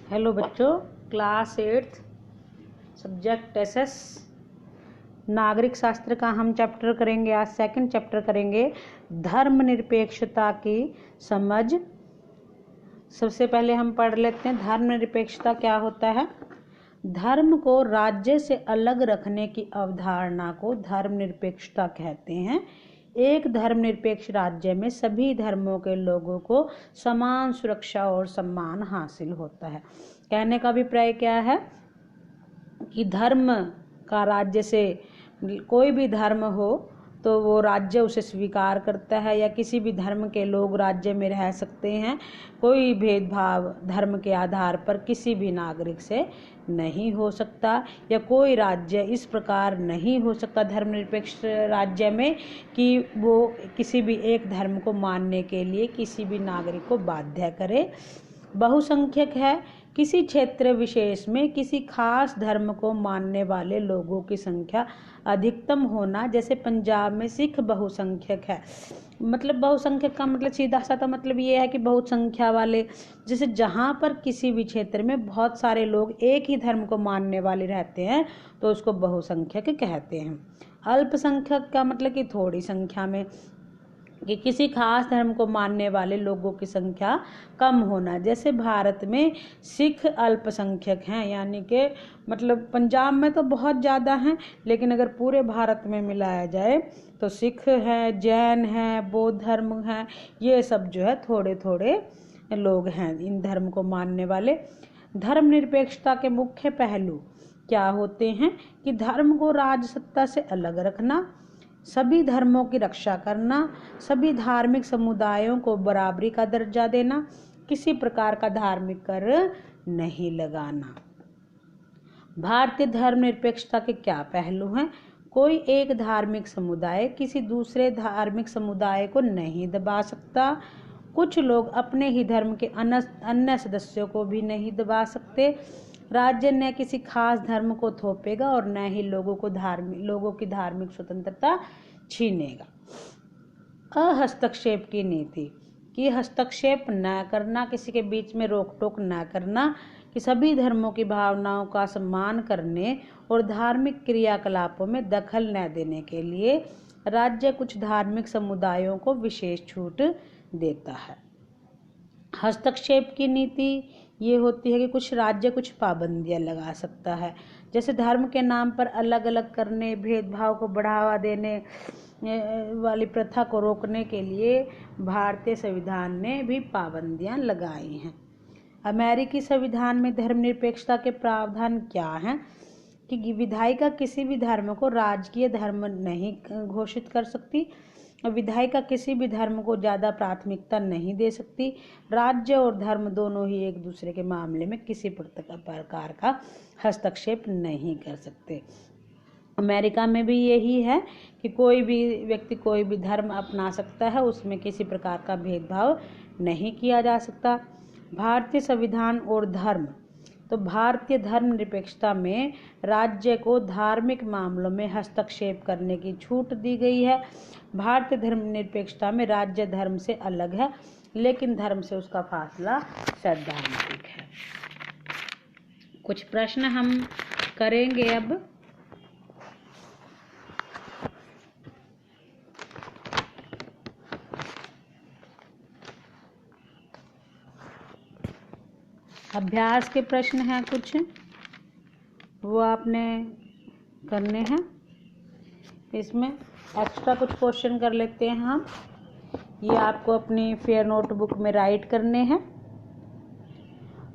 Hello बच्चों, class 8 subject SS नागरिक शास्त्र का हम चैप्टर करेंगे। आज सेकंड चैप्टर करेंगे धर्मनिरपेक्षता की समझ। सबसे पहले हम पढ़ लेते हैं धर्मनिरपेक्षता क्या होता है। धर्म को राज्य से अलग रखने की अवधारणा को धर्मनिरपेक्षता कहते हैं। एक धर्मनिरपेक्ष राज्य में सभी धर्मों के लोगों को समान सुरक्षा और सम्मान हासिल होता है। कहने का अभिप्राय क्या है कि धर्म का राज्य से कोई भी धर्म हो तो वो राज्य उसे स्वीकार करता है, या किसी भी धर्म के लोग राज्य में रह सकते हैं। कोई भेदभाव धर्म के आधार पर किसी भी नागरिक से नहीं हो सकता, या कोई राज्य इस प्रकार नहीं हो सकता धर्मनिरपेक्ष राज्य में कि वो किसी भी एक धर्म को मानने के लिए किसी भी नागरिक को बाध्य करे। बहुसंख्यक है किसी क्षेत्र विशेष में किसी खास धर्म को मानने वाले लोगों की संख्या अधिकतम होना। जैसे पंजाब में सिख बहुसंख्यक है, मतलब बहुसंख्यक का मतलब सीधा सा मतलब ये है कि बहुत संख्या वाले। जैसे जहाँ पर किसी भी क्षेत्र में बहुत सारे लोग एक ही धर्म को मानने वाले रहते हैं तो उसको बहुसंख्यक कहते हैं। अल्पसंख्यक का मतलब कि थोड़ी संख्या में, कि किसी खास धर्म को मानने वाले लोगों की संख्या कम होना। जैसे भारत में सिख अल्पसंख्यक हैं, यानी कि मतलब पंजाब में तो बहुत ज़्यादा हैं, लेकिन अगर पूरे भारत में मिलाया जाए तो सिख हैं, जैन हैं, बौद्ध धर्म हैं, ये सब जो है थोड़े थोड़े लोग हैं इन धर्म को मानने वाले। धर्मनिरपेक्षता के मुख्य पहलू क्या होते हैं कि धर्म को राजसत्ता से अलग रखना, सभी धर्मों की रक्षा करना, सभी धार्मिक समुदायों को बराबरी का दर्जा देना, किसी प्रकार का धार्मिक कर नहीं लगाना। भारतीय धर्मनिरपेक्षता के क्या पहलू हैं? कोई एक धार्मिक समुदाय किसी दूसरे धार्मिक समुदाय को नहीं दबा सकता। कुछ लोग अपने ही धर्म के अन्य सदस्यों को भी नहीं दबा सकते। राज्य न किसी खास धर्म को थोपेगा और न ही लोगों की धार्मिक स्वतंत्रता छीनेगा। हस्तक्षेप की नीति कि हस्तक्षेप न करना, किसी के बीच में रोक टोक न करना, कि सभी धर्मों की भावनाओं का सम्मान करने और धार्मिक क्रियाकलापों में दखल न देने के लिए राज्य कुछ धार्मिक समुदायों को विशेष छूट देता है। हस्तक्षेप की नीति ये होती है कि कुछ राज्य कुछ पाबंदियां लगा सकता है। जैसे धर्म के नाम पर अलग अलग करने, भेदभाव को बढ़ावा देने वाली प्रथा को रोकने के लिए भारतीय संविधान ने भी पाबंदियां लगाई हैं। अमेरिकी संविधान में धर्मनिरपेक्षता के प्रावधान क्या हैं कि विधायिका किसी भी धर्म को राजकीय धर्म नहीं घोषित कर सकती। विधायिका किसी भी धर्म को ज़्यादा प्राथमिकता नहीं दे सकती। राज्य और धर्म दोनों ही एक दूसरे के मामले में किसी प्रकार का हस्तक्षेप नहीं कर सकते। अमेरिका में भी यही है कि कोई भी व्यक्ति कोई भी धर्म अपना सकता है, उसमें किसी प्रकार का भेदभाव नहीं किया जा सकता। भारतीय संविधान और धर्म, तो भारतीय धर्मनिरपेक्षता में राज्य को धार्मिक मामलों में हस्तक्षेप करने की छूट दी गई है। भारतीय धर्मनिरपेक्षता में राज्य धर्म से अलग है, लेकिन धर्म से उसका फासला सैद्धांतिक है। कुछ प्रश्न हम करेंगे अब। अभ्यास के प्रश्न हैं कुछ, वो आपने करने हैं। इसमें एक्स्ट्रा कुछ क्वेश्चन कर लेते हैं हम। ये आपको अपनी फेयर नोटबुक में राइट करने हैं।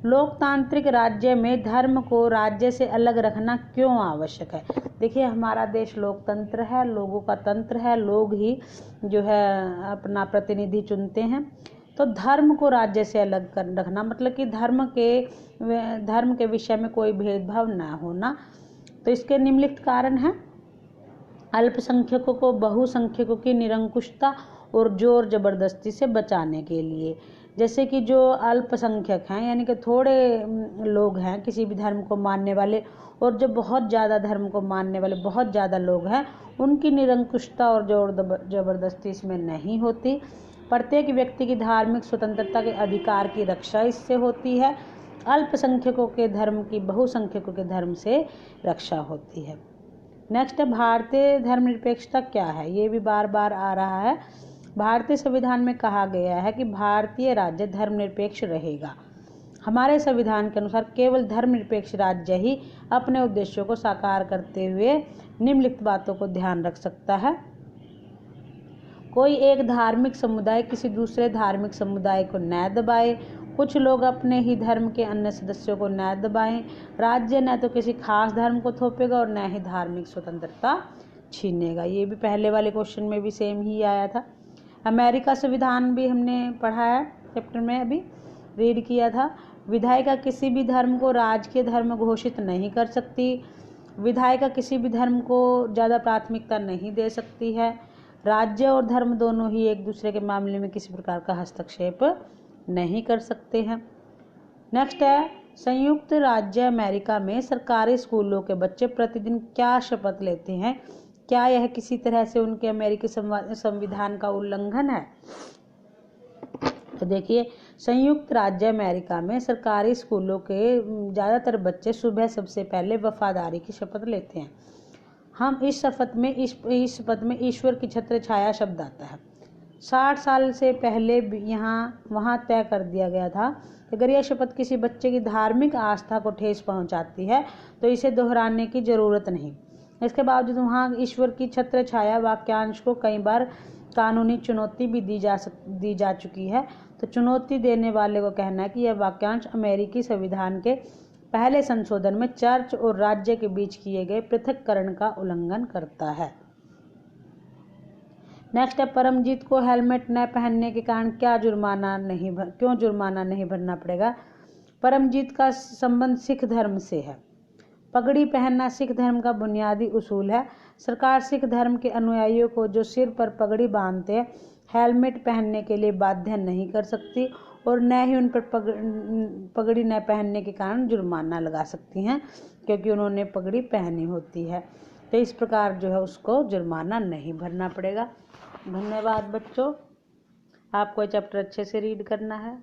लोकतांत्रिक राज्य में धर्म को राज्य से अलग रखना क्यों आवश्यक है? देखिए, हमारा देश लोकतंत्र है, लोगों का तंत्र है, लोग ही जो है अपना प्रतिनिधि चुनते हैं। तो धर्म को राज्य से अलग कर रखना मतलब कि धर्म के विषय में कोई भेदभाव ना होना। तो इसके निम्नलिखित कारण हैं। अल्पसंख्यकों को बहुसंख्यकों की निरंकुशता और जोर जबरदस्ती से बचाने के लिए। जैसे कि जो अल्पसंख्यक हैं, यानी कि थोड़े लोग हैं किसी भी धर्म को मानने वाले, और जो बहुत ज़्यादा धर्म को मानने वाले बहुत ज़्यादा लोग हैं, उनकी निरंकुशता और जोर जबरदस्ती इसमें नहीं होती। प्रत्येक व्यक्ति की धार्मिक स्वतंत्रता के अधिकार की रक्षा इससे होती है। अल्पसंख्यकों के धर्म की बहुसंख्यकों के धर्म से रक्षा होती है। नेक्स्ट है भारतीय धर्मनिरपेक्षता क्या है। ये भी बार बार आ रहा है। भारतीय संविधान में कहा गया है कि भारतीय राज्य धर्मनिरपेक्ष रहेगा। हमारे संविधान के अनुसार केवल धर्मनिरपेक्ष राज्य ही अपने उद्देश्यों को साकार करते हुए निम्नलिखित बातों को ध्यान रख सकता है। कोई एक धार्मिक समुदाय किसी दूसरे धार्मिक समुदाय को न दबाए, कुछ लोग अपने ही धर्म के अन्य सदस्यों को न दबाएं, राज्य न तो किसी खास धर्म को थोपेगा और न ही धार्मिक स्वतंत्रता छीनेगा। ये भी पहले वाले क्वेश्चन में भी सेम ही आया था। अमेरिका संविधान भी हमने पढ़ा है, चैप्टर में अभी रीड किया था। विधायिका किसी भी धर्म को राजकीय धर्म घोषित नहीं कर सकती। विधायिका किसी भी धर्म को ज़्यादा प्राथमिकता नहीं दे सकती है। राज्य और धर्म दोनों ही एक दूसरे के मामले में किसी प्रकार का हस्तक्षेप नहीं कर सकते हैं। नेक्स्ट है, संयुक्त राज्य अमेरिका में सरकारी स्कूलों के बच्चे प्रतिदिन क्या शपथ लेते हैं? क्या यह किसी तरह से उनके अमेरिकी संविधान का उल्लंघन है? तो देखिए, संयुक्त राज्य अमेरिका में सरकारी स्कूलों के ज़्यादातर बच्चे सुबह सबसे पहले वफादारी की शपथ लेते हैं। हम इस शपथ में ईश्वर की छत्र छाया शब्द आता है। 60 साल से पहले वहाँ तय कर दिया गया था कि अगर यह शपथ किसी बच्चे की धार्मिक आस्था को ठेस पहुँचाती है तो इसे दोहराने की जरूरत नहीं। इसके बावजूद वहाँ ईश्वर की छत्र छाया वाक्यांश को कई बार कानूनी चुनौती भी दी जा चुकी है। तो चुनौती देने वाले को कहना है कि यह वाक्यांश अमेरिकी संविधान के पहले संशोधन में चर्च और राज्य के बीच किए गए पृथक्करण का उल्लंघन करता है। नेक्स्ट है, परमजीत को हेलमेट न पहनने के कारण क्यों जुर्माना नहीं भरना पड़ेगा? परमजीत का संबंध सिख धर्म से है। पगड़ी पहनना सिख धर्म का बुनियादी उसूल है। सरकार सिख धर्म के अनुयायियों को जो सिर पर पगड़ी बांधते हैं हेलमेट पहनने के लिए बाध्य नहीं कर सकती और न ही उन पर पगड़ी न पहनने के कारण जुर्माना लगा सकती हैं, क्योंकि उन्होंने पगड़ी पहनी होती है। तो इस प्रकार जो है उसको जुर्माना नहीं भरना पड़ेगा। धन्यवाद बच्चों, आपको चैप्टर अच्छे से रीड करना है।